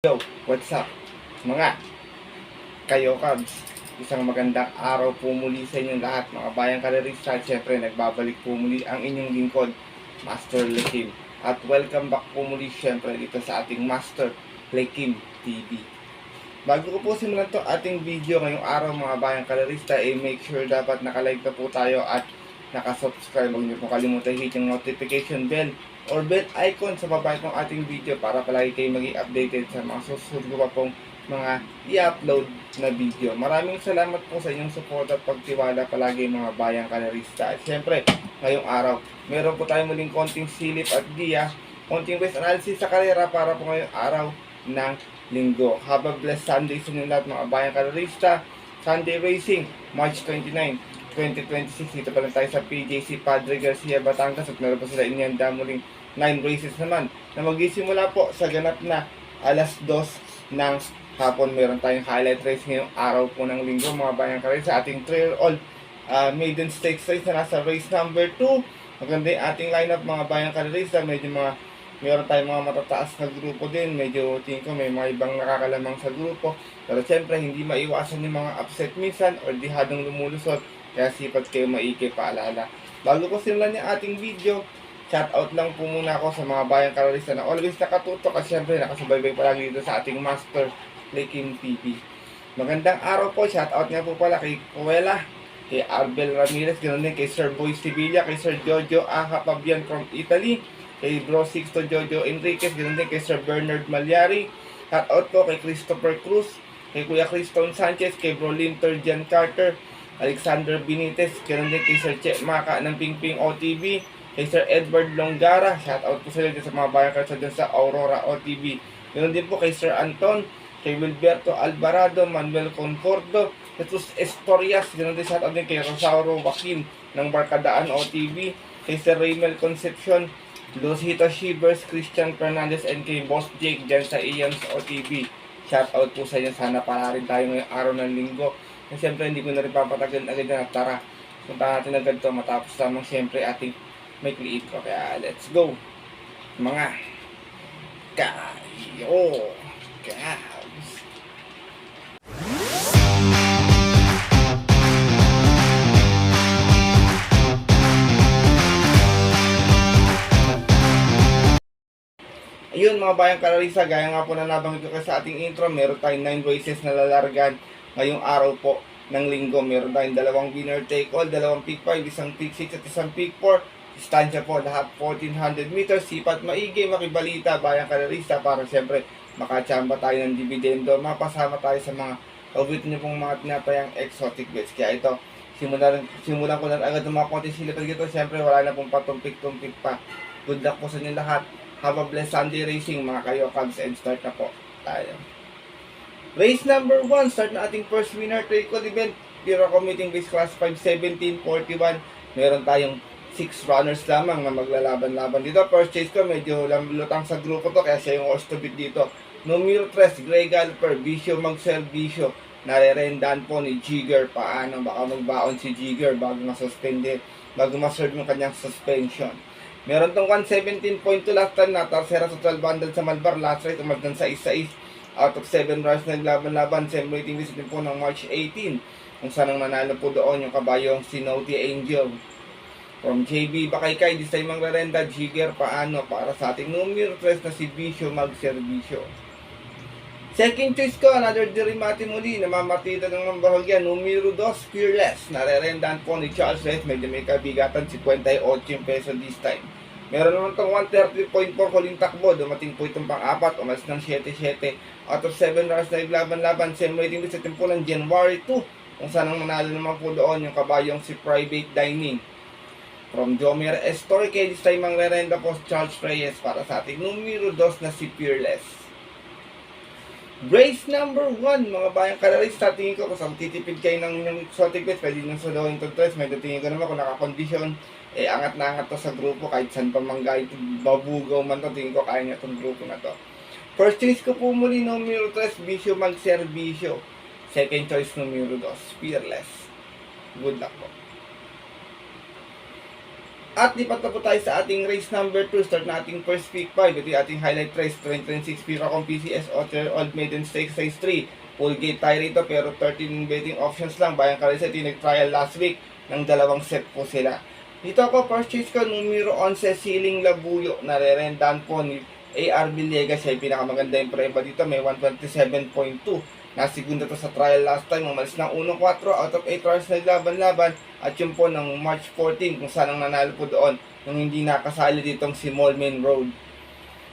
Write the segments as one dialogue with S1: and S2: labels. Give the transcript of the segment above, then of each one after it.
S1: Yo, what's up? Mga kayo Cubs, isang magandang araw po muli sa inyong lahat mga bayang karerista. Siyempre nagbabalik po muli ang inyong lingkod, Master Lekim. At welcome back po muli siyempre dito sa ating Master Lekim TV. Bago ko po simulan to ating video ngayong araw mga bayang karerista, make sure dapat nakalike na po tayo at nakasubscribe. Huwag niyo po kalimutan hit yung notification bell or bell icon sa baba ng ating video para palagi kayo maging updated sa mga susunod ko pa pong mga i-upload na video. Maraming salamat po sa inyong support at pagtiwala palagi mga bayang kalerista. At syempre, ngayong araw, meron po tayong muling konting silip at diya, konting race analysis sa karera para po ngayong araw ng linggo. Have a blessed Sunday sa inyo lahat mga bayang kalerista. Sunday Racing, March 29, 2026. Dito pa lang tayo sa PJC Padre Garcia, Batangas at meron po sila inyanda muling 9 races naman na magsisimula po sa ganap na alas 2 ng hapon. Meron tayong highlight race ngayong araw po ng linggo mga bayang karir sa ating 3-year-old maiden stakes race na nasa race number 2. Maganda yung ating lineup mga bayang karir sa meron tayong mga matataas na grupo din. Medyo tingin ko may mga ibang nakakalamang sa grupo, pero siyempre hindi maiwasan yung mga upset minsan or dihadong lumulusot, kaya sipat kayo maiki paalala. Bago ko simulan yung ating video, shoutout lang po muna ako sa mga bayang karalista na always nakatutok at syempre nakasubaybay palagi dito sa ating Master Lekim TV. Magandang araw po, shoutout nga po pala kay Kuwela, kay Arbel Ramirez, ganoon din kay Sir Boy Sevilla, kay Sir Jojo Aha Pabian from Italy, kay Bro Sixto Jojo Enriquez, ganoon din kay Sir Bernard Malyari. Shoutout po kay Christopher Cruz, kay Kuya Criston Sanchez, kay Bro Linter Jan Carter, Alexander Benitez, ganoon din kay Sir Che Maka ng Pingping OTV, kay Sir Edward Longara, shoutout po sila dito sa mga bayan kayo dyan sa Aurora OTV. Ganoon din po kay Sir Anton, kay Wilberto Alvarado, Manuel Concordo, Jesus Estorias, ganoon din shoutout din kay Rosauro Joaquin ng Barkadaan OTV, kay Sir Raymel Concepcion, Lucito Shivers, Christian Fernandez, and kay Boss Jake dyan sa Ians OTV. Shoutout po sa inyo, sana para rin tayo ngayong araw ng linggo. At siyempre hindi ko na rin papatagal agad na tara. Punta natin agad to matapos lamang siyempre ating may clip ko. Kaya let's go mga kayo Cubs. Ayun mga bayang kararisa, gaya nga po na nabanggit ko sa ating intro, meron tayong 9 races na lalargan ngayong araw po ng linggo. Meron tayong dalawang winner take all, dalawang pick 5, isang pick 6 at isang pick 4. Distansya po lahat 1400 meters. Sipat maigi, makibalita bayang karerista para siyempre makachamba tayo ng dividendo, mapasama tayo sa mga kawit nyo pong mga tinatayang exotic bets. Kaya ito, simulan ko na agad ng mga konti silipan dito. Siyempre wala na pong patumpik-tumpik pa. Good luck po sa inyo lahat. Have a blessed Sunday Racing mga kayo Cubs, and start na po tayo. Race number 1, start na ating first winner take all event. Pira Committing Base Class 5, 1741. Meron tayong 6 runners lamang na maglalaban-laban dito. First chase ko, medyo lutang sa grupo to, kaya siya yung horse to beat dito. Numero 3, Grey Galper, Vicio Magservicio. Narerendahan po ni Jigger. Paano? Baka magbaon si Jigger bago ma-suspend, bago ma-serve yung kanyang suspension. Meron tong 117.2 last time na Tarsera sa 1200 sa Malbar. Last rate, umagan sa 6-6. Out of 7 runs naglaban-laban. Same rating visit din po ng March 18. Kung saan ang nanalo po doon yung kabayong si Naughty Angel. From JB Bakaykay, this time ang rerenda, Jigger paano para sa ating numero 3 na si Vicio Magservicio. Second choice ko, another Dirimati muli, namamatida ng bahagyan, numero 2, Fearless. Narerendahan po ni Charles Reyes, medyo may kabigatan, 58 peso this time. Meron naman itong 130.4 huling takbo, dumating po itong pang-apat, umalis ng 7-7. Out of 7 runs na naglaban-laban, same rating sa tempo ng January 2. Kung saan ang manalo naman po doon yung kabayong si Private Dining. From Jomer Estorque, this time ang rerenda po Charles Reyes para sa ating numero 2 na si Fearless. Race number 1, mga bayang kalarista, tingin ko kung saan titipid kayo ng exotic bets, pwede nyo suluhin itong tres. Medyo tingin ko naman kung nakakondisyon, angat na angat to sa grupo, kahit saan pa manggay, babugaw man to, tingin ko kaya niya itong grupo na to. First choice ko po muli, numero 3, Vicio Magservicio. Second choice, numero 2, Fearless. Good luck po. At lipat na po tayo sa ating race number 2. Start na ating first pick 5. Ito yung ating highlight race. 2026 Piracom PCS Otter Old Maiden Stakes Size 3. Full gate tayo rito pero 13 betting options lang. Bayang Kalisa, ito yung nag-trial last week. Ng dalawang set po sila. Dito ako, purchase ko numero 11, Siling Labuyo. Narerendahan po ni AR Villegas. Siya yung pinakamaganda yung preba dito. May 127.2. Nasigunda to sa trial last time. Umalis ng 1-4 out of 8 hours na laban-laban. At yun po ng March 14 kung saan ang nanalo po doon nung hindi nakasali ditong si Molmen Road.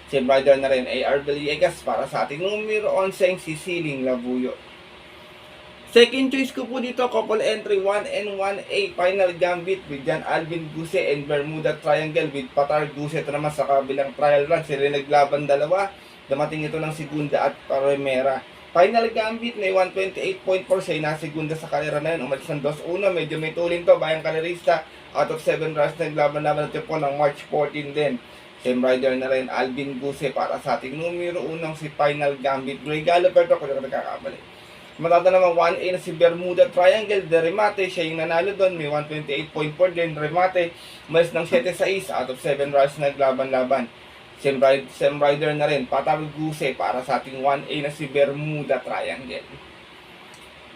S1: Si brother na rin AR Villegas para sa ating numero 11, si Siling Labuyo. Second choice ko po dito, couple entry 1 and 1A Final Gambit with John Alvin Guse and Bermuda Triangle with Patar Guse. Ito naman sa kabilang trial run, sila naglaban dalawa. Dumating ito ng Segunda at Parimera. Final Gambit may 128.4 siya na segunda sa karera na yun. Umalis ng 2-1, medyo may tulin to. Bayang Kalerista, out of 7 runs naglaban-laban natin po ng March 14 din. Same rider na rin, Alvin Guse para sa ating numero 1 si Final Gambit. Regalo per to, kung nagkakamali. Matata naman 1A na si Bermuda Triangle de Remate, siya yung nanalo doon, may 128.4 din Remate. Umalis ng 7-6, out of 7 runs naglaban-laban. Same rider na rin, Patar Guse para sa ating 1A na si Bermuda Triangle.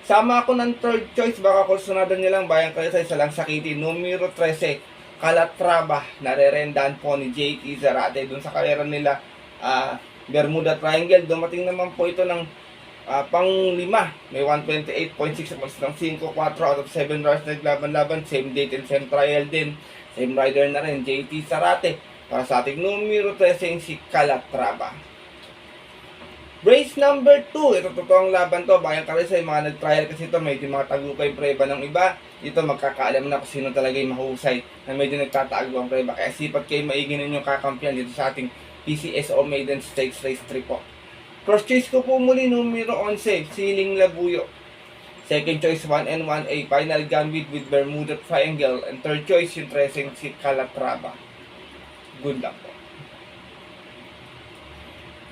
S1: Sama ako ng third choice, baka kursunadan nyo lang, Bayang Kalisa, isa lang sakitin. Numero 13, Calatrava, narerendahan po ni JT Zarate. Doon sa karera nila, Bermuda Triangle, dumating naman po ito ng pang-5, may 128.6, mas ng 5-4 out of 7 runs naglaban-laban. Same date and same trial din. Same rider na rin, JT Zarate para sa ating numero 13, si Calatrava. Race number 2. Ito totoong laban to. Bayang Kalisa, yung mga nag-trial kasi ito, medyo mga tagukay preba ng iba. Dito magkakaalam na kung sino talaga yung mahusay na medyo nagtatago ang preba. Kaya sipat kayo maiginin yung kakampiyan dito sa ating PCSO Maiden Stakes Race 3 po. First choice ko po muli, numero 11, Siling Labuyo. Second choice, 1 and 1A, Final Gambit with Bermuda Triangle. And third choice, yung 13, si Calatrava. Good luck po.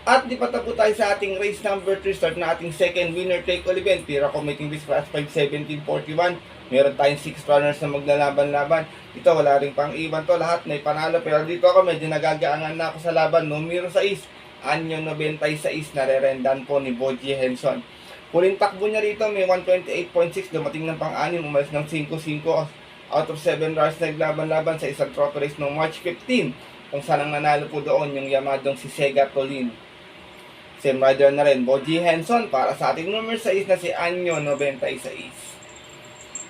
S1: At di pa tapo tayo sa ating race number 3. Start na ating second winner take all event. Piracom Mating List Class 5-17-41. Meron tayong 6 runners na maglalaban-laban. Dito wala rin pang iban to. Lahat may panalo. Pero dito ako medyo nagagaangan na ako sa laban. Numero 6, Anyo 96, narerendan po ni Boji Henson. Huling takbo niya rito may 128.6. Dumating ng pang-anim. Umalis ng 5-5 out of 7 runners naglaban-laban sa isang trophy race noong March 15. Kung saan ang nanalo po doon yung Yamadong si Sega Tolin. Same rider na rin, Boji Henson para sa ating number 6 na si Anyo 96.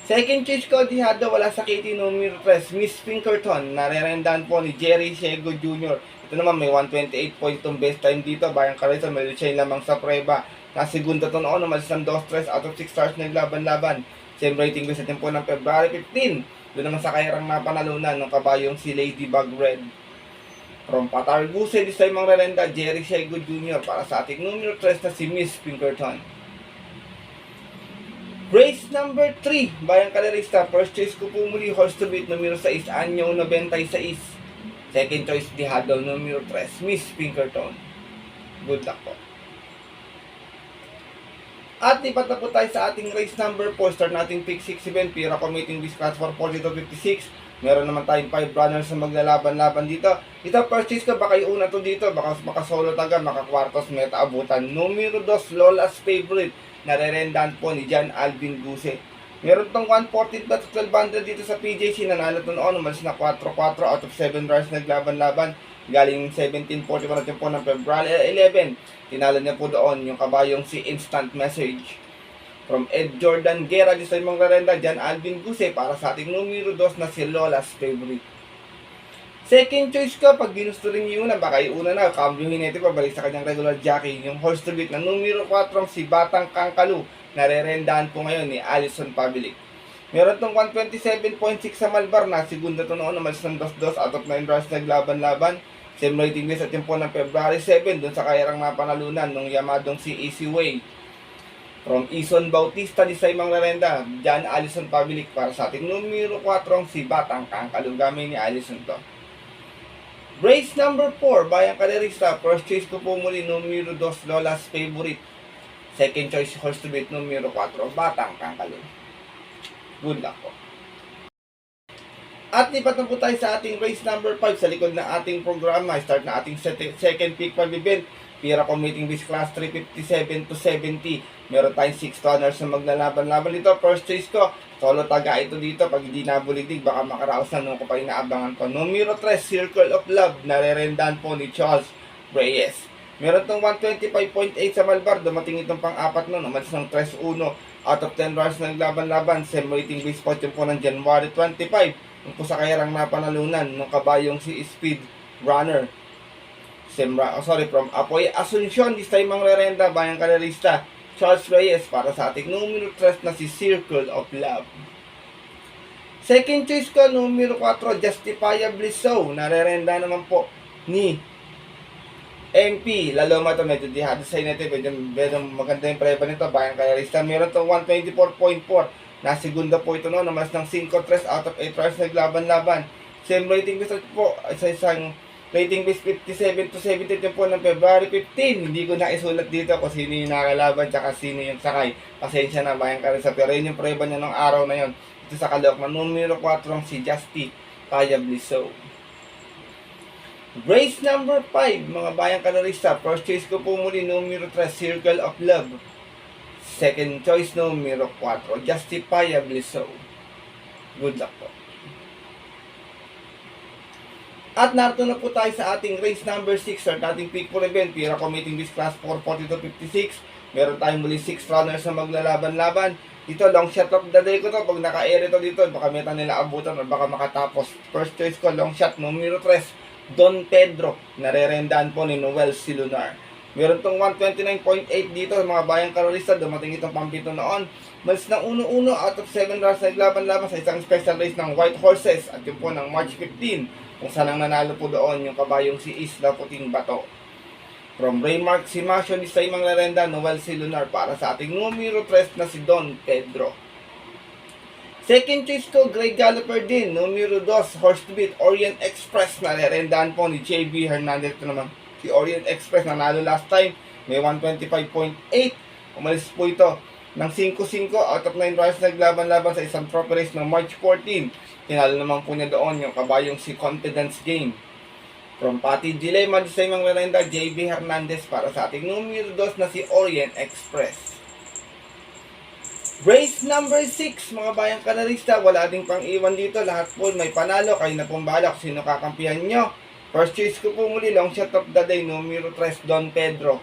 S1: Second choice ko, Dihado, wala sa Kitty, numero 3, Miss Pinkerton. Narerendahan po ni Jerry Shego Jr. Ito naman may 128 point itong best time dito. Bayang Kalisa, may siya lamang sa preba. Nasigunda to noon, umalis ng 2-3 out of 6 stars naglaban-laban. Same rating ko sa tempo ng February 15. Doon naman sa kairang napanalunan ng kabayong si Ladybug Red. From Patar Guse, this time ang rerenda, Jerry Shego Jr. para sa ating numero 3 na si Miss Pinkerton. Race number 3, Bayang Kalerista. First choice ko po muli, horse to beat, numero 6, Anyo 96. Second choice, Dihado, numero 3, Miss Pinkerton. Good luck po. At ipat na po tayo sa ating race number 4. Start natin pick 6 event, Piracom Mating List Class 4-42-56. Meron naman tayong 5 runners na maglalaban-laban dito. Ito, purchase ka, baka yung una to dito, baka solo taga, maka kwartos, meta abutan. Numero 2, Lola's Favorite. Narerendahan po ni John Alvin Guse. Meron tong 140 plus 1200 dito sa PJC. Nanalo to noon, umalis na 4-4 out of 7 runners naglaban-laban. Galing 1741 natin po ng February 11. Tinalo niya po doon yung kabayong si Instant Message. From Ed Jordan Guerra, di sa imong rerenda, John Alvin Guse para sa ating numero 2 na si Lola's Favorite. Second choice ko, pag ginusto rin yung una, baka yung una na, kambyuhin natin pabalik sa kanyang regular jockey, yung horse to beat na numero 4, si Batang Kangkalu, na rerendahan po ngayon ni Allison Pavilic. Meron tong 127.6 sa Malbar na, segunda to noon, umalis ng 2-2 out of 9 runs naglaban-laban. Same rating din sa tempo ng February 7, dun sa kairang napanalunan ng Yamadong si Easy Way. From Ison Bautista, di sa imang rerenda, John Allison Pavilic para sa ating numero 4, si Batang Kangkalu. Gamay ni Allison to. Race number 4, Bayang Kalerista. First choice ko po muli, numero 2, Lola's Favorite. Second choice, horse to beat, numero 4, Batang Kangkalu. Good luck po. At lipat na po tayo sa ating race number 5 sa likod ng ating programa. Start na ating second pick 5 event. Pira commuting base class 357 to 70. Meron tayong 6 runners na maglalaban-laban dito. First choice ko, solo taga ito dito. Pag hindi nabuligdig, baka makaraos na nung ko pa inaabangan ko. Numero 3, Circle of Love. Narerendahan po ni Charles Reyes. Meron tong 125.8 sa Malbar. Dumating itong pang-apat nun. Umalis ng 3-1. Out of 10 runners na naglaban-laban. Same rating base po po ng January 25. Yung po sa kayarang napanalunan ng kabayong si Speed Runner. From Apoy Asuncion, this time ang rerenda, bayang kalerista, Charles Reyes para sa ating numero 3 na si Circle of Love. Second choice ko, numero 4, Justifiably So, narerenda naman po ni MP. Lalo ito, medyo dihado sa natin, medyo maganda yung preba nito, bayang kalerista. Meron itong 124.4. Na segunda po ito noon, namas ng 5-3 out of 8 runners naglaban-laban. Same rating base po sa isang rating base 57 to 70 po ng February 15. Hindi ko na isulat dito kung sino yung nakalaban tsaka sino yung sakay. Pasensya na bayang karisa. Pero yun yung preba niya ng araw na yun. Ito sa Caloocan, numero 4 si Justifiably So. Race number 5, mga bayang kalorista. First choice ko po muli, numero 3, Circle of Love. Second choice, numero 4, Justifiably So. Good luck po. At narito na po tayo sa ating race number 6, sa ating pick for event. Pira commuting base class 442.56. Meron tayong muli 6 runners na maglalaban-laban. Dito, long shot of the day ko to. Pag naka-air ito dito, baka meta nila abutan o baka makatapos. First choice ko, long shot, numero 3, Don Pedro. Narerendahan po ni Noel Silunar. Meron tong 129.8 dito, mga bayang karolista, dumating itong pampito noon. Malis ng 1-1 out of 7 runs na naglaban-laban sa isang special race ng White Horses at yun po ng March 15, kung saan ang nanalo po doon yung kabayong si Isla Puting Bato. From Raymark Simasio ni Saimang Larenda, Noel Silunar para sa ating numero 3 na si Don Pedro. Second choice ko, Grey Galloper din, numero 2, Horse to Beat, Orient Express, na narendahan po ni JB Hernandez. Ito naman si Orient Express, nanalo last time, may 125.8. Umalis po ito ng 5-5 out of 9 runs naglaban-laban sa isang trophy race ng March 14. Tinalo naman po niya doon yung kabayong si Confidence Game. From Pati Dilema, sa imang merenda, JB Hernandez para sa ating numero 2 na si Orient Express. Race number 6, mga bayang kanarista, wala ding pang iwan dito. Lahat po may panalo, kayo na pong bahala kung sino kakampihan nyo. First choice ko po muli, long shot of the day, numero 3, Don Pedro.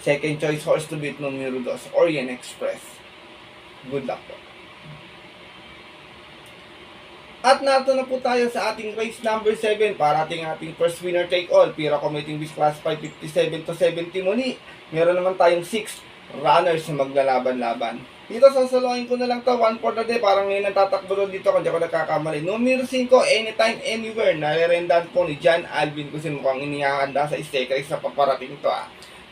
S1: Second choice, Horse to Beat, numero 2, Orient Express. Good luck po. At narito na po tayo sa ating race number 7 para ating first winner take all. Pira commuting base class 557 to 70 muli. Meron naman tayong 6 runners na maglalaban-laban. Dito sasaluhin ko na lang to, 1 for the day. Parang ngayon natatakbo doon dito kung di ako nagkakamali. Numero 5, Anytime Anywhere. Narerendahan po ni John Alvin kasi mukhang inihahanda sa stake race sa paparating to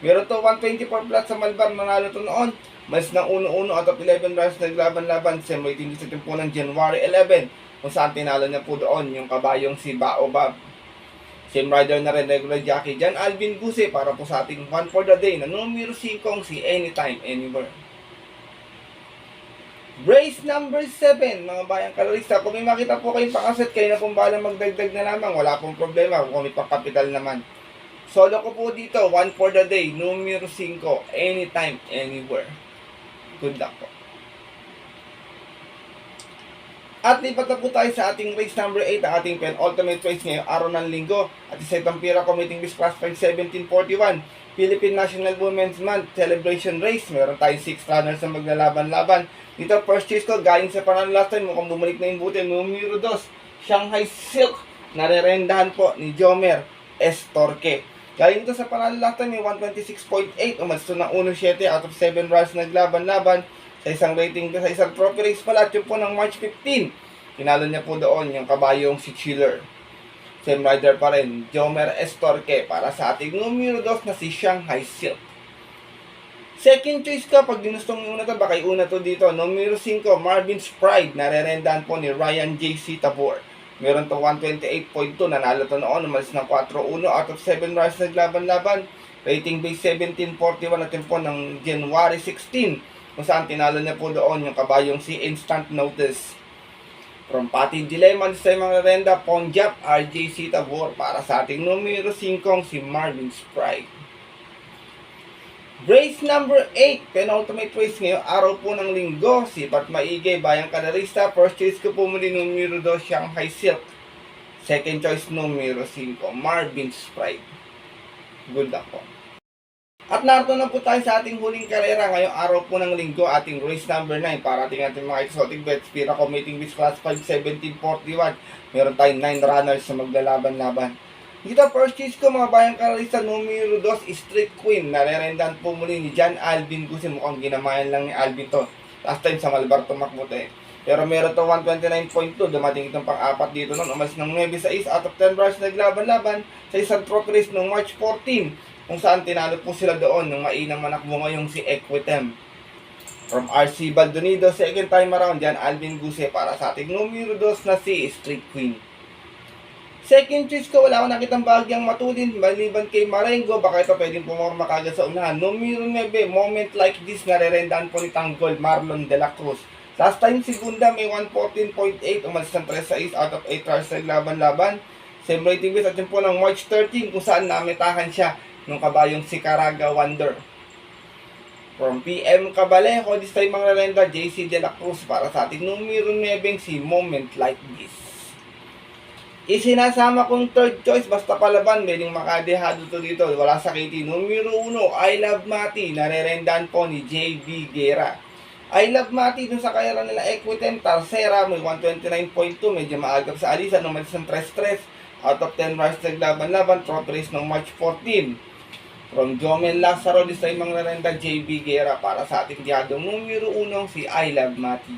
S1: Meron to 124 flat sa Malbar. Manalo to noon. Mas ng 1-1 out of 11 runs naglaban-laban. Same rating sa tempo ng January 11. Kung saan tinalo niya po doon yung kabayong si Baobab. Same rider na rin, regular jockey John Alvin Guse para po sa ating 1 for the day na numero 5 si Anytime Anywhere. Race number 7, mga bayang kalorista. Kung may makita po kayong pakaset, kayo na pong balang magdagdag na lamang. Wala pong problema kung may pangkapital naman. Solo ko po dito, 1 for the day, numero 5, Anytime Anywhere. Good luck po. At lipat na po tayo sa ating race number 8, ang ating penultimate race ngayong araw ng linggo. At isa itong Pira commuting base class 1741, Philippine National Women's Month Celebration Race. Meron tayong 6 runners na maglalaban-laban. Dito, first choice ko, galing sa panalo last time, mukhang bumalik na yung buti. Numero 2, Shanghai Silk. Narerendahan po ni Jomer S. Torque. Galing ito sa panalo last time, may 126.8. Umalis ito ng 1-7 out of 7 runs naglaban-laban. Sa isang rating, sa isang trophy race pala, yun po ng March 15. Kinalo niya po doon yung kabayong si Chiller. Same rider pa rin, Jomer S. Torque para sa ating numero 2 na si Shanghai Silk. Second choice ko, pag ginustong una to, baka una to dito. Numero 5, Marvin's Pride. Narerendahan po ni Ryan J.C. Tabor. Meron to 128.2. Nanalo to noon. Umalis ng 4-1 out of 7 runs naglaban-laban. Rating base 1741 at po ng January 16. Kung saan tinalo niya po doon yung kabayong si Instant Notice. From Pati Dilemma, sa mga renda, Ponjap, RJ Tabor para sa ating numero 5, si Marvin Sprite. Race number 8, penultimate race ngayong araw po ng linggo, Sipat Maigay, Bayang Kalarista. First choice ko po muli numero 2, Shanghai Silk. Second choice numero 5, Marvin Sprite. Good luck po. At narito na po tayo sa ating huling karera ngayong araw po ng linggo, ating race number 9 para ating mga exotic bets. Pira committing bets class 5, 1741. Meron tayong 9 runners na maglalaban-laban. Dito first choice ko mga bayang kalarista, numero 2, Street Queen. Narerendahan po muli ni John Alvin kasi mukhang ginamayan lang ni Alvin to. Last time sa Malbar tumakbo tayo. Pero meron to 129.2. Dumating itong pang-apat dito noon. Umalis ng 9-6 out of 10 bars naglaban-laban sa isang trophy race noong March 14. Kung saan tinalo po sila doon ng mainang manakbo ngayong si Equitem. From RC Baldonido, second time around yan, Alvin Guse para sa ating numero 2 na si Street Queen. Second choice ko, wala akong nakitang bahagyang matulin, maliban kay Marengo, baka ito pwedeng pumorma kagad sa unahan. Numero 9, Moment Like This, narerendahan po ni Tanggol, Marlon de la Cruz. Last time segunda may 114.8, umalis ng 3-6 out of 8 hours naglaban-laban. Same rating base at yun po ng March 13 kung saan namitahan siya nung kabayong si Caraga Wonder. From PM Cabalejo, this time mga renda, JC de la Cruz para sa ating numero 9, si Moment Like This. Isinasama kong third choice, basta palaban, pwedeng makadehado to dito. Wala sa KT. Numero 1, I Love Mati, narerendahan po ni JB Guerra. I Love Mati dun sa kaya nila Equitem, Tarsera, may 129.2, medyo maagap sa alisan, umalis ng 3-3, out of 10 bars naglaban-laban, trophy race ng March 14. From Jomel Lazaro, this time mga renda, JB Guerra para sa ating diyadong numero 1, si I Love Mati.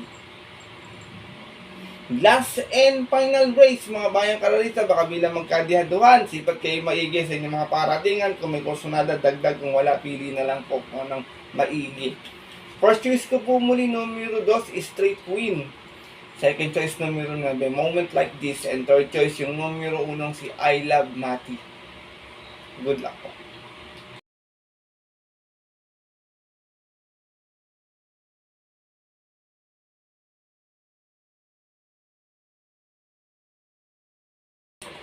S1: Last and final race, mga bayang kalarista, baka bilang magkadihaduhan, sipat kayo maigi sa inyong mga paratingan. Kung may kursunada, dagdag, kung wala, pili na lang po kung anong maigi. First choice ko po muli, numero 2, Street Queen. Second choice, numero 9, Moment Like This. And third choice, yung numero 1, si I Love Mati. Good luck po.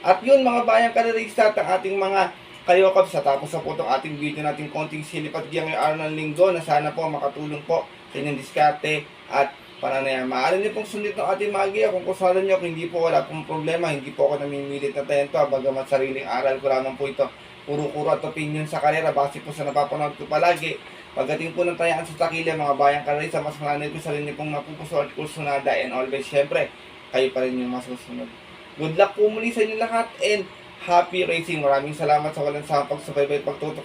S1: At yun mga bayang kalarista at ang ating mga kayokap, sa tapos na po itong ating video natin konting silip at giyang yung araw ng linggo na sana po makatulong po sa inyong diskarte at pananaya. Maaari niyo pong sundin ng ating mga giya kung kusalan niyo, kung hindi po wala pong problema, hindi po ako namimilit na talento, bagamat sariling aral ko lamang po ito. Puro-puro at opinion sa karera base po sa napapanood ko palagi. Pagdating po ng tayaan sa takilya mga bayang kalarista, mas malanay ko sa rin niyo pong mapupuso at kursunada, and always syempre kayo pa rin yung masusunod. Good luck po muli sa inyo lahat and happy racing. Maraming salamat sa walang sawang pagsubaybay, pagtutok,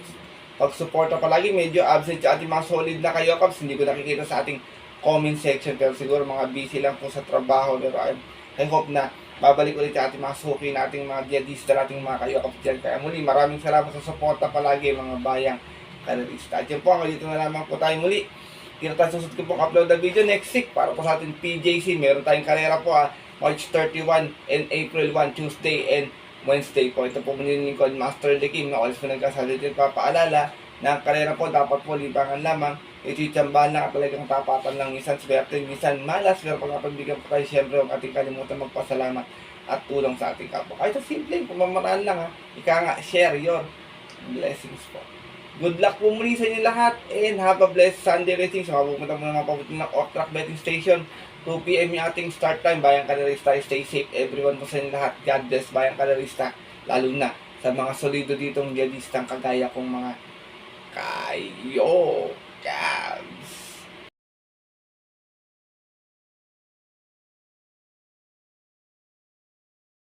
S1: pagsuporta palagi. Medyo absent sa ating mga solid na kayo, Kaps. Hindi ko nakikita sa ating comment section, pero siguro mga busy lang po sa trabaho. Pero I hope na babalik ulit sa ating mga suki nating mga diadista, nating mga kayo, Kaps dyan. Kaya muli, maraming salamat sa suporta palagi mga bayang kalarista. At yun po, dito na lamang po tayo muli. Susunod ko pong upload na video next week para po sa ating PJC. Meron tayong karera po March 31 and April 1, Tuesday and Wednesday po. Ito po muli ni Master The Kim na always po nagkasalit at papaalala na ang karera po dapat po libangan lamang. Ititsambahan lang at talagang tapatan lang. Minsan swerte, minsan malas. Pero pag napagbigyan po tayo, siyempre huwag ating kalimutan magpasalamat at tulong sa ating kapwa. Kahit simple, pamamaraan lang Ika nga, share your blessings po. Good luck po muli sa inyo lahat and have a blessed Sunday racing. So mapupunta mo na mga pabuti ng off-track betting station. 2 PM yung ating start time. Bayang kalarista, stay safe everyone po sa inyo lahat. God bless bayang kalarista. Lalo na sa mga solido ditong diadistang kagaya kong mga kayo. Cabs.